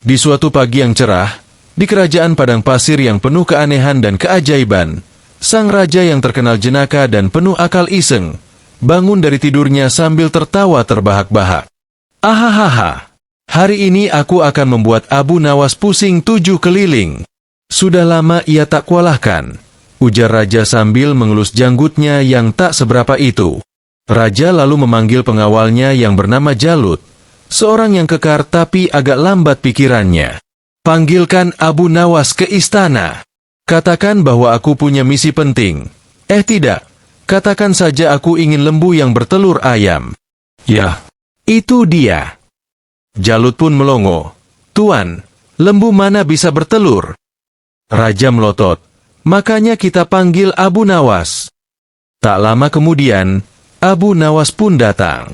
Di suatu pagi yang cerah, di kerajaan padang pasir yang penuh keanehan dan keajaiban, sang raja yang terkenal jenaka dan penuh akal iseng, bangun dari tidurnya sambil tertawa terbahak-bahak. Ahahaha, hari ini aku akan membuat Abu Nawas pusing 7 keliling. Sudah lama ia tak kualahkan, ujar raja sambil mengelus janggutnya yang tak seberapa itu. Raja lalu memanggil pengawalnya yang bernama Jalut, seorang yang kekar tapi agak lambat pikirannya. Panggilkan Abu Nawas ke istana. Katakan bahwa aku punya misi penting. Tidak, katakan saja aku ingin lembu yang bertelur ayam. Ya, itu dia. Jalut pun melongo. Tuan, lembu mana bisa bertelur? Raja melotot. Makanya kita panggil Abu Nawas. Tak lama kemudian, Abu Nawas pun datang.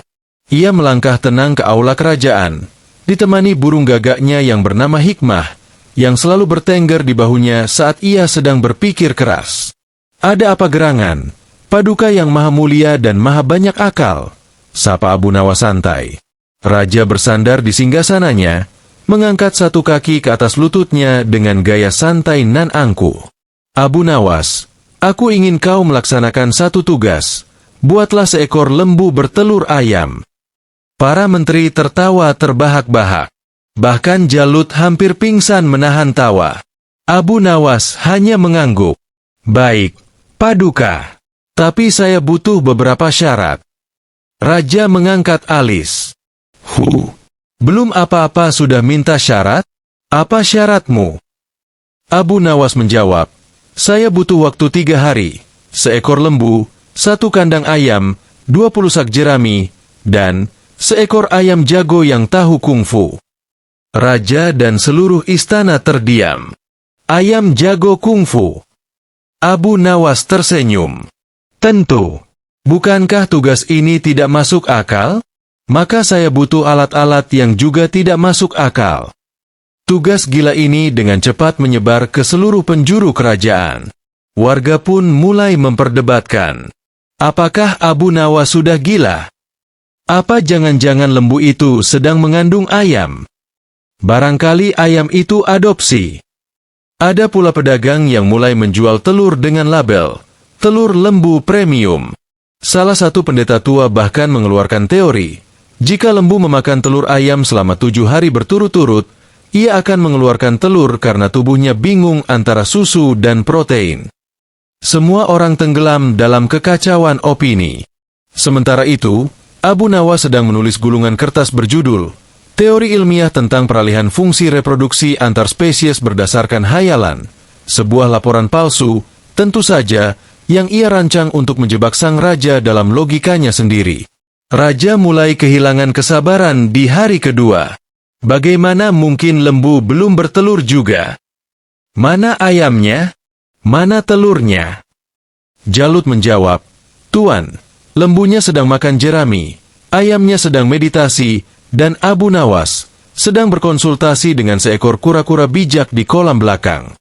Ia melangkah tenang ke aula kerajaan, ditemani burung gagaknya yang bernama Hikmah, yang selalu bertengger di bahunya saat ia sedang berpikir keras. Ada apa gerangan? Paduka yang maha mulia dan maha banyak akal, sapa Abu Nawas santai. Raja bersandar di singgasananya, mengangkat satu kaki ke atas lututnya dengan gaya santai nan angkuh. Abu Nawas, aku ingin kau melaksanakan satu tugas. Buatlah seekor lembu bertelur ayam. Para menteri tertawa terbahak-bahak. Bahkan Jalut hampir pingsan menahan tawa. Abu Nawas hanya mengangguk. Baik, Paduka. Tapi saya butuh beberapa syarat. Raja mengangkat alis. Belum apa-apa sudah minta syarat? Apa syaratmu? Abu Nawas menjawab. Saya butuh waktu 3 hari. Seekor lembu, 1 kandang ayam, 20 sak jerami, dan seekor ayam jago yang tahu kungfu. Raja dan seluruh istana terdiam. Ayam jago kungfu. Abu Nawas tersenyum. Tentu. Bukankah tugas ini tidak masuk akal? Maka saya butuh alat-alat yang juga tidak masuk akal. Tugas gila ini dengan cepat menyebar ke seluruh penjuru kerajaan. Warga pun mulai memperdebatkan. Apakah Abu Nawas sudah gila? Apa jangan-jangan lembu itu sedang mengandung ayam? Barangkali ayam itu adopsi. Ada pula pedagang yang mulai menjual telur dengan label telur lembu premium. Salah satu pendeta tua bahkan mengeluarkan teori, jika lembu memakan telur ayam selama 7 hari berturut-turut, ia akan mengeluarkan telur karena tubuhnya bingung antara susu dan protein. Semua orang tenggelam dalam kekacauan opini. Sementara itu, Abu Nawas sedang menulis gulungan kertas berjudul Teori Ilmiah tentang Peralihan Fungsi Reproduksi Antar Spesies Berdasarkan Hayalan, sebuah laporan palsu, tentu saja, yang ia rancang untuk menjebak sang raja dalam logikanya sendiri. Raja mulai kehilangan kesabaran di hari kedua. Bagaimana mungkin lembu belum bertelur juga? Mana ayamnya? Mana telurnya? Jalut menjawab, Tuan, lembunya sedang makan jerami, ayamnya sedang meditasi, dan Abu Nawas sedang berkonsultasi dengan seekor kura-kura bijak di kolam belakang.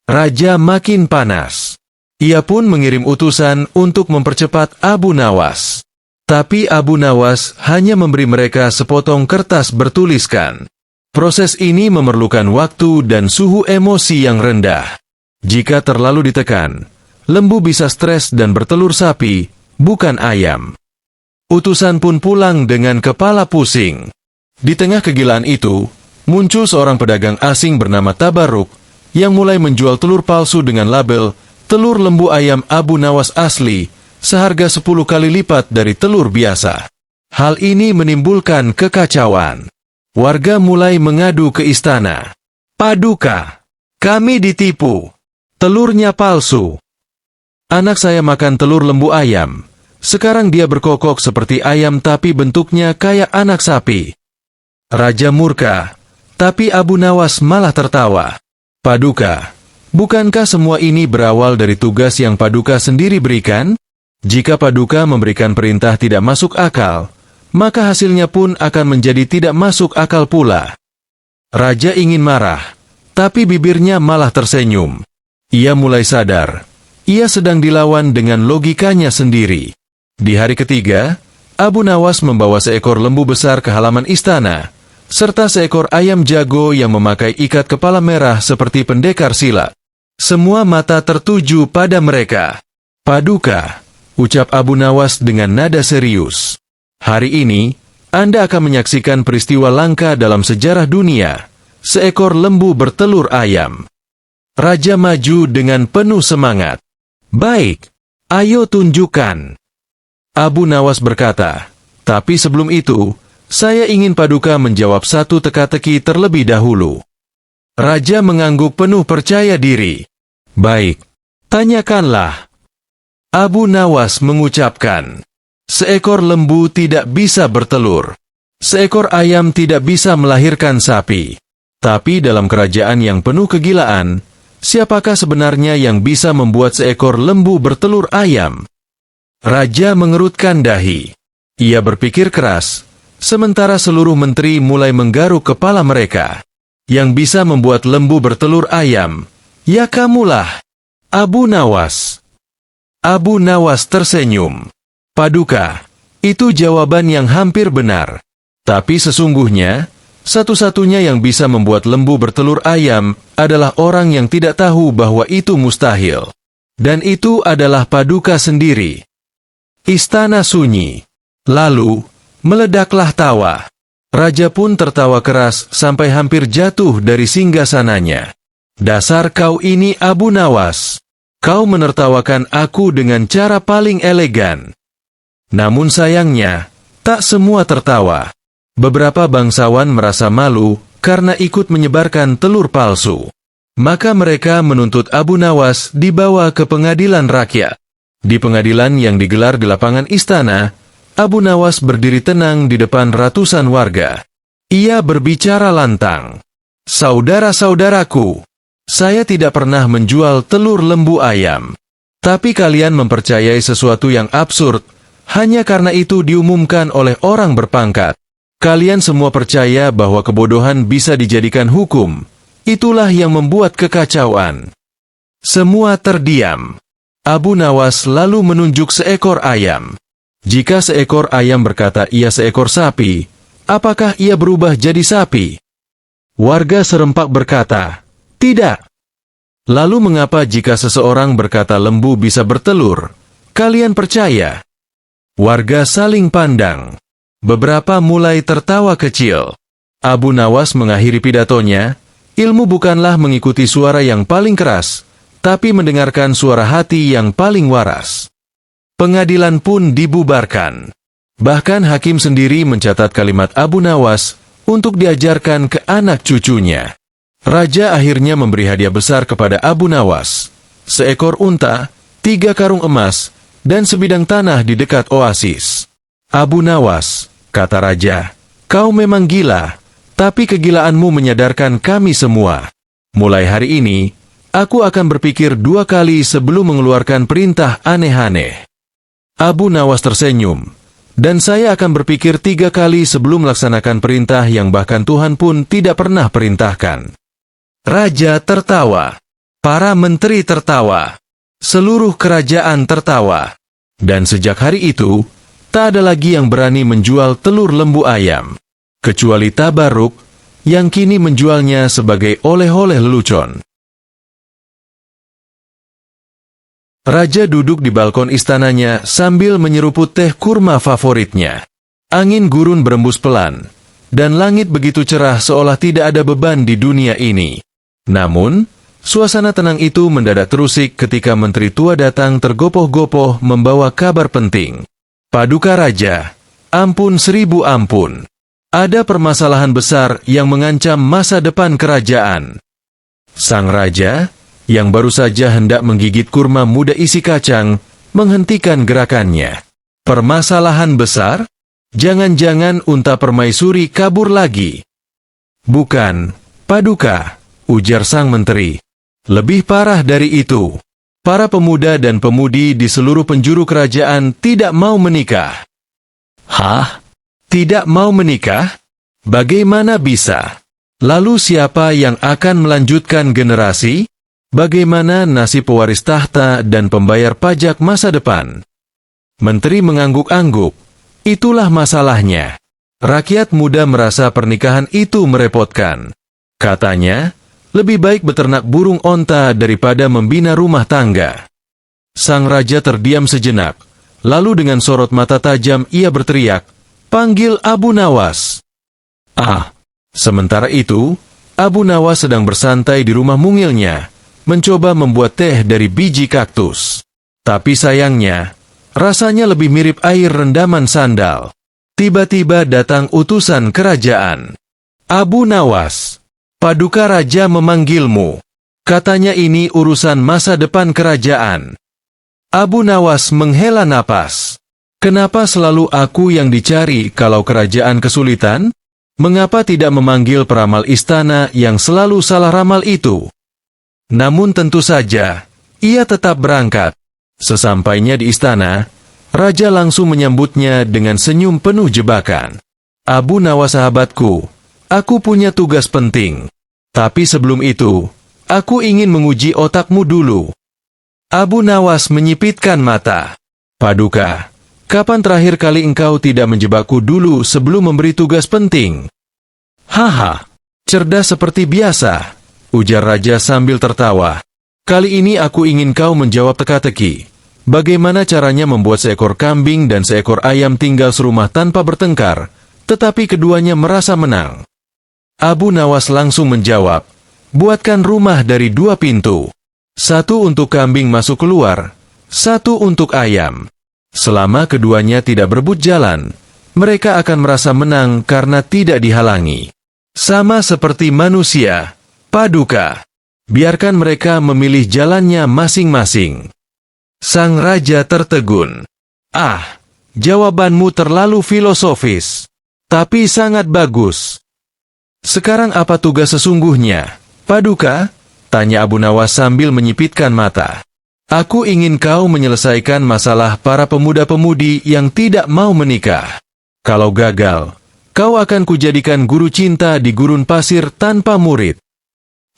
Raja makin panas. Ia pun mengirim utusan untuk mempercepat Abu Nawas. Tapi Abu Nawas hanya memberi mereka sepotong kertas bertuliskan. Proses ini memerlukan waktu dan suhu emosi yang rendah. Jika terlalu ditekan, lembu bisa stres dan bertelur sapi, bukan ayam. Utusan pun pulang dengan kepala pusing. Di tengah kegilaan itu, muncul seorang pedagang asing bernama Tabaruk, yang mulai menjual telur palsu dengan label telur lembu ayam Abu Nawas asli, seharga 10 kali lipat dari telur biasa. Hal ini menimbulkan kekacauan. Warga mulai mengadu ke istana. Paduka, kami ditipu. Telurnya palsu. Anak saya makan telur lembu ayam. Sekarang dia berkokok seperti ayam tapi bentuknya kayak anak sapi. Raja murka, tapi Abu Nawas malah tertawa. Paduka, bukankah semua ini berawal dari tugas yang Paduka sendiri berikan? Jika Paduka memberikan perintah tidak masuk akal, maka hasilnya pun akan menjadi tidak masuk akal pula. Raja ingin marah, tapi bibirnya malah tersenyum. Ia mulai sadar, ia sedang dilawan dengan logikanya sendiri. Di hari ketiga, Abu Nawas membawa seekor lembu besar ke halaman istana, serta seekor ayam jago yang memakai ikat kepala merah seperti pendekar silat. Semua mata tertuju pada mereka. "Paduka," ucap Abu Nawas dengan nada serius. "Hari ini, Anda akan menyaksikan peristiwa langka dalam sejarah dunia. Seekor lembu bertelur ayam." Raja maju dengan penuh semangat. "Baik, ayo tunjukkan." Abu Nawas berkata, "Tapi sebelum itu, saya ingin Paduka menjawab satu teka-teki terlebih dahulu." Raja mengangguk penuh percaya diri. "Baik, tanyakanlah." Abu Nawas mengucapkan, "Seekor lembu tidak bisa bertelur. Seekor ayam tidak bisa melahirkan sapi. Tapi dalam kerajaan yang penuh kegilaan, siapakah sebenarnya yang bisa membuat seekor lembu bertelur ayam?" Raja mengerutkan dahi. Ia berpikir keras, sementara seluruh menteri mulai menggaruk kepala mereka. "Yang bisa membuat lembu bertelur ayam, ya kamulah, Abu Nawas." Abu Nawas tersenyum. "Paduka, itu jawaban yang hampir benar. Tapi sesungguhnya, satu-satunya yang bisa membuat lembu bertelur ayam adalah orang yang tidak tahu bahwa itu mustahil. Dan itu adalah Paduka sendiri." Istana sunyi. Lalu, meledaklah tawa. Raja pun tertawa keras sampai hampir jatuh dari singgasananya. "Dasar kau ini Abu Nawas. Kau menertawakan aku dengan cara paling elegan." Namun sayangnya, tak semua tertawa. Beberapa bangsawan merasa malu karena ikut menyebarkan telur palsu. Maka mereka menuntut Abu Nawas dibawa ke pengadilan rakyat. Di pengadilan yang digelar di lapangan istana, Abu Nawas berdiri tenang di depan ratusan warga. Ia berbicara lantang. "Saudara-saudaraku, saya tidak pernah menjual telur lembu ayam. Tapi kalian mempercayai sesuatu yang absurd, hanya karena itu diumumkan oleh orang berpangkat. Kalian semua percaya bahwa kebodohan bisa dijadikan hukum. Itulah yang membuat kekacauan." Semua terdiam. Abu Nawas lalu menunjuk seekor ayam. Jika seekor ayam berkata ia seekor sapi, apakah ia berubah jadi sapi? Warga serempak berkata, "Tidak." Lalu mengapa jika seseorang berkata lembu bisa bertelur, kalian percaya? Warga saling pandang. Beberapa mulai tertawa kecil. Abu Nawas mengakhiri pidatonya, "Ilmu bukanlah mengikuti suara yang paling keras, tapi mendengarkan suara hati yang paling waras." Pengadilan pun dibubarkan. Bahkan hakim sendiri mencatat kalimat Abu Nawas untuk diajarkan ke anak cucunya. Raja akhirnya memberi hadiah besar kepada Abu Nawas. Seekor unta, 3 karung emas, dan sebidang tanah di dekat oasis. "Abu Nawas," kata raja, "kau memang gila, tapi kegilaanmu menyadarkan kami semua. Mulai hari ini, aku akan berpikir 2 kali sebelum mengeluarkan perintah aneh-aneh." Abu Nawas tersenyum, "Dan saya akan berpikir 3 kali sebelum melaksanakan perintah yang bahkan Tuhan pun tidak pernah perintahkan." Raja tertawa. Para menteri tertawa. Seluruh kerajaan tertawa. Dan sejak hari itu, tak ada lagi yang berani menjual telur lembu ayam. Kecuali Tabarruk, yang kini menjualnya sebagai oleh-oleh lelucon. Raja duduk di balkon istananya sambil menyeruput teh kurma favoritnya. Angin gurun berembus pelan, dan langit begitu cerah seolah tidak ada beban di dunia ini. Namun, suasana tenang itu mendadak terusik ketika menteri tua datang tergopoh-gopoh membawa kabar penting. "Paduka Raja, ampun 1000 ampun. Ada permasalahan besar yang mengancam masa depan kerajaan." Sang raja, yang baru saja hendak menggigit kurma muda isi kacang, menghentikan gerakannya. "Permasalahan besar? Jangan-jangan unta permaisuri kabur lagi?" "Bukan, Paduka," ujar sang menteri. "Lebih parah dari itu. Para pemuda dan pemudi di seluruh penjuru kerajaan tidak mau menikah." "Hah? Tidak mau menikah? Bagaimana bisa? Lalu siapa yang akan melanjutkan generasi? Bagaimana nasib pewaris tahta dan pembayar pajak masa depan?" Menteri mengangguk-angguk. "Itulah masalahnya. Rakyat muda merasa pernikahan itu merepotkan. Katanya, lebih baik beternak burung onta daripada membina rumah tangga. Sang raja terdiam sejenak, lalu dengan sorot mata tajam ia berteriak, "Panggil Abu Nawas!" Sementara itu, Abu Nawas sedang bersantai di rumah mungilnya, mencoba membuat teh dari biji kaktus. Tapi sayangnya, rasanya lebih mirip air rendaman sandal. Tiba-tiba datang utusan kerajaan. "Abu Nawas, Paduka Raja memanggilmu. Katanya ini urusan masa depan kerajaan." Abu Nawas menghela napas. "Kenapa selalu aku yang dicari kalau kerajaan kesulitan? Mengapa tidak memanggil peramal istana yang selalu salah ramal itu?" Namun tentu saja, ia tetap berangkat. Sesampainya di istana, raja langsung menyambutnya dengan senyum penuh jebakan. "Abu Nawas sahabatku, aku punya tugas penting. Tapi sebelum itu, aku ingin menguji otakmu dulu." Abu Nawas menyipitkan mata. "Paduka, kapan terakhir kali engkau tidak menjebakku dulu sebelum memberi tugas penting?" "Haha, cerdas seperti biasa," ujar raja sambil tertawa. "Kali ini aku ingin kau menjawab teka-teki. Bagaimana caranya membuat seekor kambing dan seekor ayam tinggal serumah tanpa bertengkar, tetapi keduanya merasa menang?" Abu Nawas langsung menjawab, "Buatkan rumah dari 2 pintu. 1 untuk kambing masuk keluar, 1 untuk ayam. Selama keduanya tidak berebut jalan, mereka akan merasa menang karena tidak dihalangi. Sama seperti manusia, Paduka. Biarkan mereka memilih jalannya masing-masing." Sang raja tertegun. Jawabanmu terlalu filosofis. Tapi sangat bagus. Sekarang apa tugas sesungguhnya, Paduka? Tanya Abu Nawas sambil menyipitkan mata. "Aku ingin kau menyelesaikan masalah para pemuda-pemudi yang tidak mau menikah. Kalau gagal, kau akan kujadikan guru cinta di gurun pasir tanpa murid."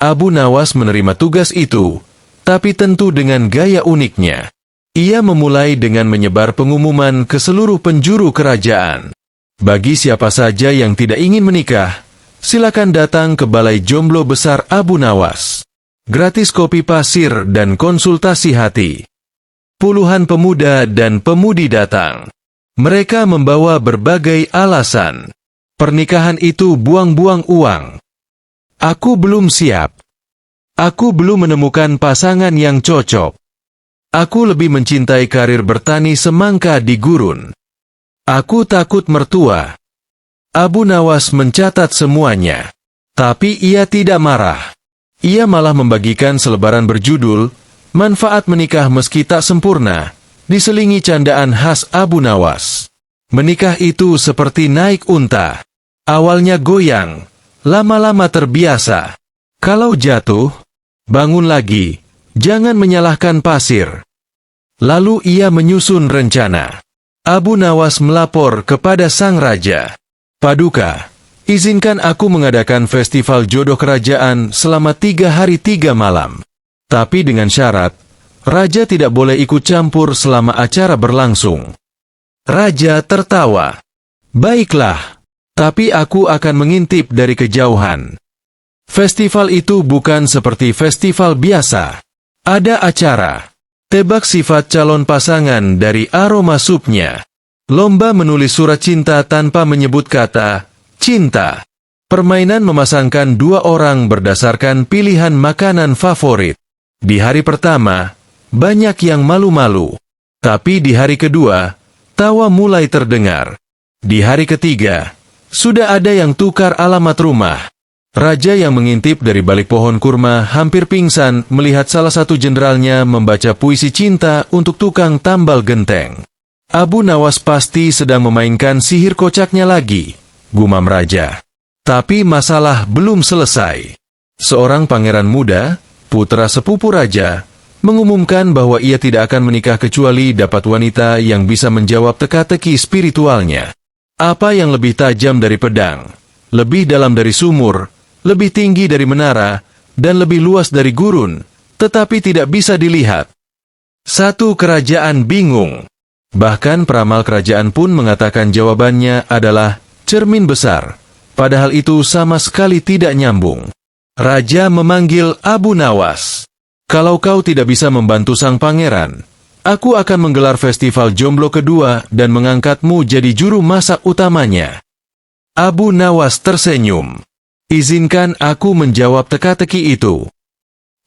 Abu Nawas menerima tugas itu, tapi tentu dengan gaya uniknya. Ia memulai dengan menyebar pengumuman ke seluruh penjuru kerajaan. Bagi siapa saja yang tidak ingin menikah, silakan datang ke Balai Jomblo Besar Abu Nawas. Gratis kopi pasir dan konsultasi hati. Puluhan pemuda dan pemudi datang. Mereka membawa berbagai alasan. Pernikahan itu buang-buang uang. Aku belum siap. Aku belum menemukan pasangan yang cocok. Aku lebih mencintai karir bertani semangka di gurun. Aku takut mertua. Abu Nawas mencatat semuanya. Tapi ia tidak marah. Ia malah membagikan selebaran berjudul, "Manfaat Menikah Meski Tak Sempurna", diselingi candaan khas Abu Nawas. Menikah itu seperti naik unta. Awalnya goyang, lama-lama terbiasa. Kalau jatuh, bangun lagi, jangan menyalahkan pasir. Lalu ia menyusun rencana. Abu Nawas melapor kepada sang raja. "Paduka, izinkan aku mengadakan festival jodoh kerajaan selama 3 hari 3 malam. Tapi dengan syarat, raja tidak boleh ikut campur selama acara berlangsung." Raja tertawa. "Baiklah, tapi aku akan mengintip dari kejauhan. Festival itu bukan seperti festival biasa. Ada acara. Tebak sifat calon pasangan dari aroma supnya. Lomba menulis surat cinta tanpa menyebut kata cinta. Permainan memasangkan 2 orang berdasarkan pilihan makanan favorit. Di hari pertama, banyak yang malu-malu. Tapi di hari kedua, tawa mulai terdengar. Di hari ketiga, sudah ada yang tukar alamat rumah. Raja yang mengintip dari balik pohon kurma hampir pingsan melihat salah satu jenderalnya membaca puisi cinta untuk tukang tambal genteng. Abu Nawas pasti sedang memainkan sihir kocaknya lagi, gumam raja. Tapi masalah belum selesai. Seorang pangeran muda, putra sepupu raja, mengumumkan bahwa ia tidak akan menikah kecuali dapat wanita yang bisa menjawab teka-teki spiritualnya. Apa yang lebih tajam dari pedang, lebih dalam dari sumur, lebih tinggi dari menara, dan lebih luas dari gurun, tetapi tidak bisa dilihat. Satu kerajaan bingung. Bahkan peramal kerajaan pun mengatakan jawabannya adalah cermin besar. Padahal itu sama sekali tidak nyambung. Raja memanggil Abu Nawas. Kalau kau tidak bisa membantu sang pangeran, aku akan menggelar festival jomblo kedua dan mengangkatmu jadi juru masak utamanya. Abu Nawas tersenyum. Izinkan aku menjawab teka-teki itu.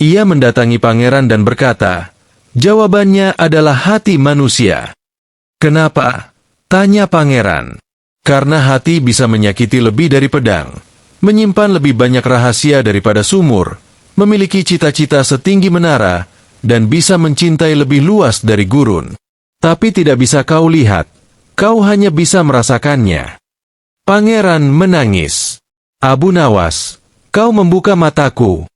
Ia mendatangi pangeran dan berkata, jawabannya adalah hati manusia. Kenapa? Tanya pangeran. Karena hati bisa menyakiti lebih dari pedang, menyimpan lebih banyak rahasia daripada sumur, memiliki cita-cita setinggi menara, dan bisa mencintai lebih luas dari gurun. Tapi tidak bisa kau lihat, kau hanya bisa merasakannya. Pangeran menangis. Abu Nawas, kau membuka mataku.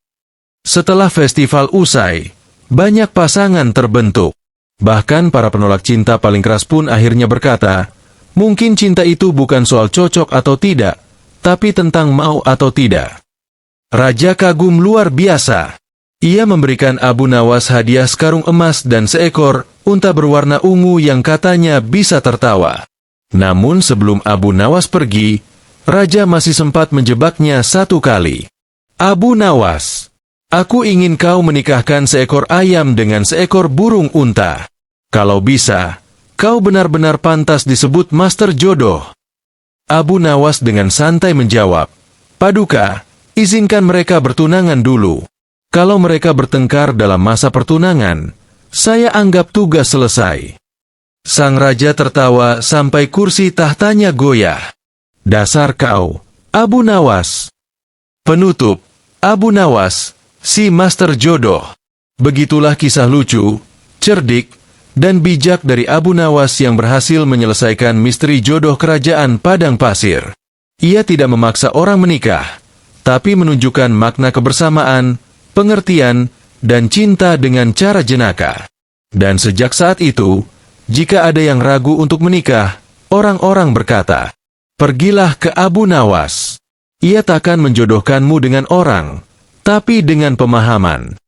Setelah festival usai, banyak pasangan terbentuk. Bahkan para penolak cinta paling keras pun akhirnya berkata, mungkin cinta itu bukan soal cocok atau tidak, tapi tentang mau atau tidak. Raja kagum luar biasa. Ia memberikan Abu Nawas hadiah sekarung emas dan seekor unta berwarna ungu yang katanya bisa tertawa. Namun sebelum Abu Nawas pergi, Raja masih sempat menjebaknya satu kali. Abu Nawas, aku ingin kau menikahkan seekor ayam dengan seekor burung unta. Kalau bisa, kau benar-benar pantas disebut Master Jodoh. Abu Nawas dengan santai menjawab, Paduka, izinkan mereka bertunangan dulu. Kalau mereka bertengkar dalam masa pertunangan, saya anggap tugas selesai. Sang raja tertawa sampai kursi tahtanya goyah. Dasar kau, Abu Nawas. Penutup, Abu Nawas, si Master Jodoh. Begitulah kisah lucu, cerdik, dan bijak dari Abu Nawas yang berhasil menyelesaikan misteri jodoh kerajaan Padang Pasir. Ia tidak memaksa orang menikah, tapi menunjukkan makna kebersamaan, pengertian, dan cinta dengan cara jenaka. Dan sejak saat itu, jika ada yang ragu untuk menikah, orang-orang berkata, pergilah ke Abu Nawas. Ia takkan menjodohkanmu dengan orang, tapi dengan pemahaman.